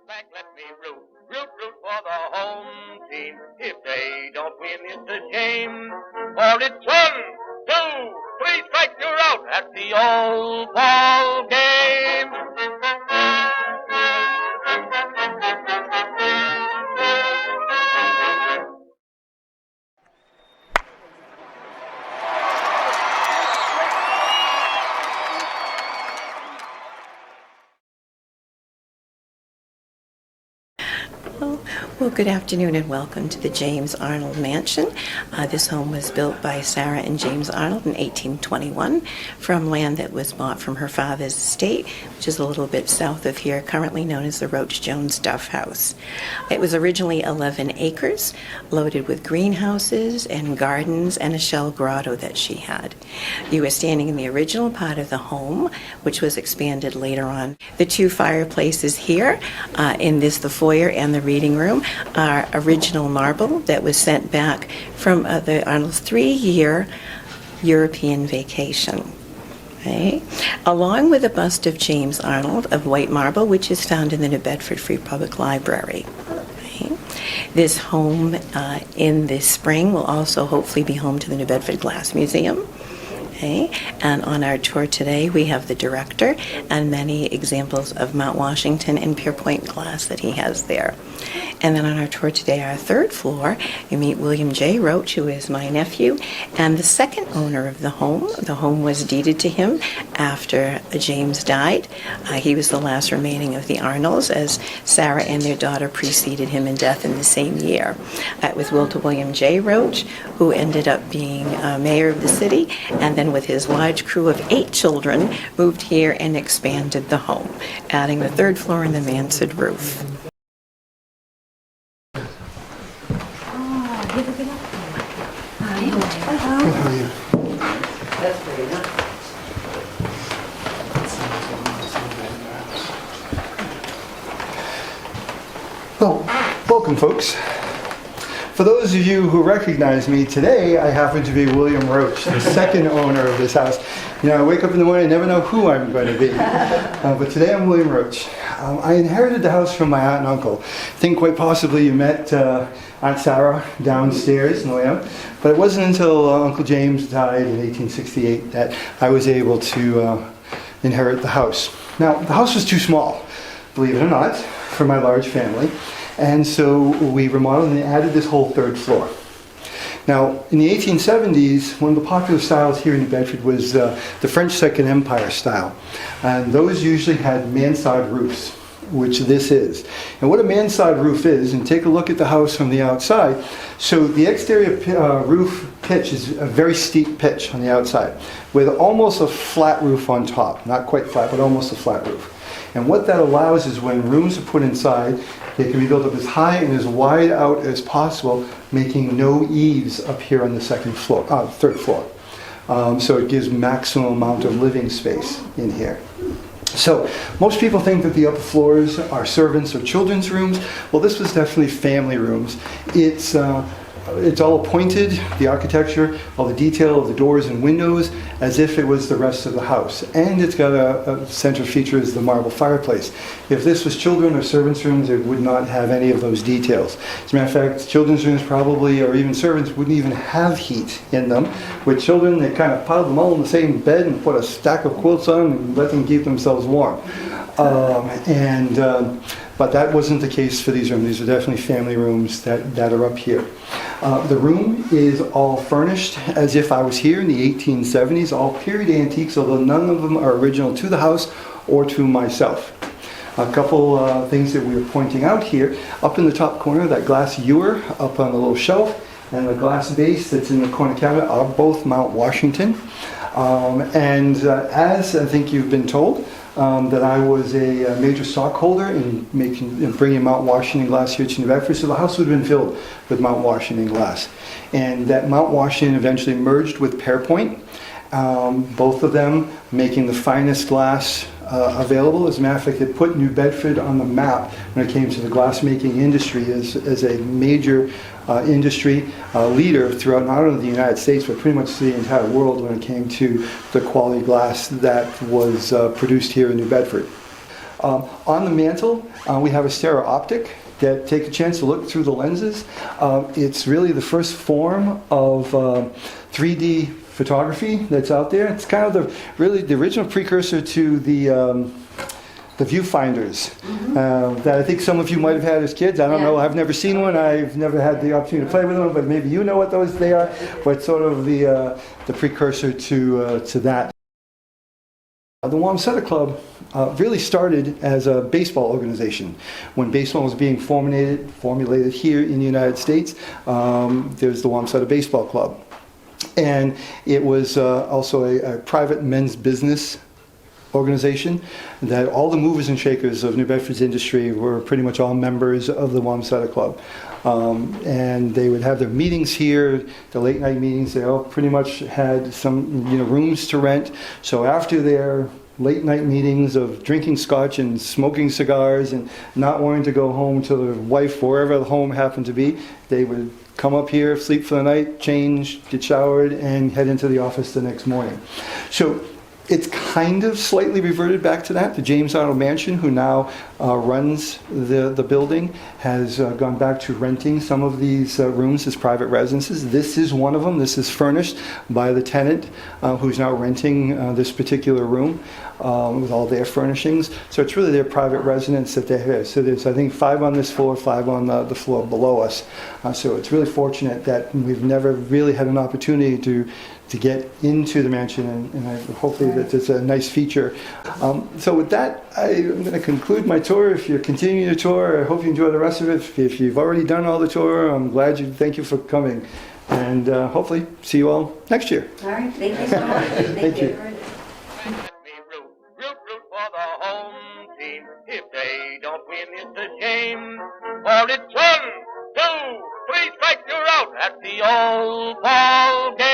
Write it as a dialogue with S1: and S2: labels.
S1: back, let me root, root, root for the home team. If they don't win, it's a shame. For it's 1, 2, 3 strikes, you're out at the old ball game.
S2: Well, good afternoon and welcome to the James Arnold Mansion. This home was built by Sarah and James Arnold in 1821 from land that was bought from her father's estate, which is a little bit south of here, currently known as the Roach Jones Duff House. It was originally 11 acres, loaded with greenhouses and gardens and a shell grotto that she had. You were standing in the original part of the home, which was expanded later on. The two fireplaces here, the foyer and the reading room, are original marble that was sent back from the Arnold's 3-year European vacation. Okay. Along with a bust of James Arnold of white marble, which is found in the New Bedford Free Public Library. Okay. This home in this spring will also hopefully be home to the New Bedford Glass Museum. Okay. And on our tour today, we have the director and many examples of Mount Washington and Pierpoint glass that he has there. And then on our tour today, our third floor, you meet William J. Roach, who is my nephew, and the second owner of the home. The home was deeded to him after James died. He was the last remaining of the Arnolds, as Sarah and their daughter preceded him in death in the same year. It was willed to William J. Roach, who ended up being mayor of the city, and then with his large crew of 8 children, moved here and expanded the home, adding the 3rd floor and the mansard roof.
S3: That's very nice.
S4: Well, welcome folks. For those of you who recognize me today, I happen to be William Roach, the second owner of this house. You know, I wake up in the morning, I never know who I'm going to be. But today I'm William Roach. I inherited the house from my aunt and uncle. I think quite possibly you met Aunt Sarah downstairs in the layout. But it wasn't until Uncle James died in 1868 that I was able to inherit the house. Now, the house was too small, believe it or not, for my large family. And so we remodeled and added this whole 3rd floor. Now, in the 1870s, one of the popular styles here in New Bedford was the French Second Empire style. And those usually had Mansard roofs, which this is. And what a Mansard roof is, and take a look at the house from the outside. So the exterior roof pitch is a very steep pitch on the outside, with almost a flat roof on top. Not quite flat, but almost a flat roof. And what that allows is when rooms are put inside, they can be built up as high and as wide out as possible, making no eaves up here on the 3rd floor. So it gives maximum amount of living space in here. So most people think that the upper floors are servants' or children's rooms. Well, this was definitely family rooms. It's all appointed, the architecture, all the detail of the doors and windows, as if it was the rest of the house. And it's got a central feature is the marble fireplace. If this was children or servants' rooms, it would not have any of those details. As a matter of fact, children's rooms probably, or even servants, wouldn't even have heat in them. With children, they kind of piled them all in the same bed and put a stack of quilts on and let them keep themselves warm. But that wasn't the case for these rooms. These are definitely family rooms that are up here. The room is all furnished as if I was here in the 1870s, all period antiques, although none of them are original to the house or to myself. A couple things that we are pointing out here. Up in the top corner, that glass ewer up on the little shelf, and the glass base that's in the corner cabinet are both Mount Washington. As I think you've been told, that I was a major stockholder in bringing Mount Washington glass here to New Bedford, so the house would have been filled with Mount Washington glass. And that Mount Washington eventually merged with Pierpoint, both of them making the finest glass available. As a matter of fact, it put New Bedford on the map when it came to the glassmaking industry as a major industry leader throughout not only the United States but pretty much the entire world when it came to the quality glass that was produced here in New Bedford. On the mantle, we have a stereoptic that take a chance to look through the lenses. It's really the first form of 3D photography that's out there. It's kind of really the original precursor to the viewfinders that I think some of you might have had as kids. I don't know. I've never seen one. I've never had the opportunity to play with them, but maybe you know what they are. But sort of the precursor to that. The Wamsutta Club really started as a baseball organization. When baseball was being formulated here in the United States, there's the Wamsutta Baseball Club. And it was also a private men's business organization that all the movers and shakers of New Bedford's industry were pretty much all members of the Wamsutta Club. And they would have their meetings here, the late night meetings. They all pretty much had some rooms to rent. So after their late night meetings of drinking scotch and smoking cigars and not wanting to go home to their wife, wherever the home happened to be, they would come up here, sleep for the night, change, get showered, and head into the office the next morning. So it's kind of slightly reverted back to that. The James Arnold Mansion, who now runs the building, has gone back to renting some of these rooms as private residences. This is one of them. This is furnished by the tenant who's now renting this particular room with all their furnishings. So it's really their private residence that they have. So there's, I think, 5 on this floor, 5 on the floor below us. So it's really fortunate that we've never really had an opportunity to get into the mansion, and hopefully that it's a nice feature. So with that, I'm going to conclude my tour. If you're continuing the tour, I hope you enjoy the rest of it. If you've already done all the tour, I'm glad thank you for coming. And hopefully see you all next year.
S3: All right, thank you so much.
S4: Thank you.
S1: Root for the home team. If they don't win, it's a shame. For it's 1, 2, 3 strikes, you're out at the old ball game.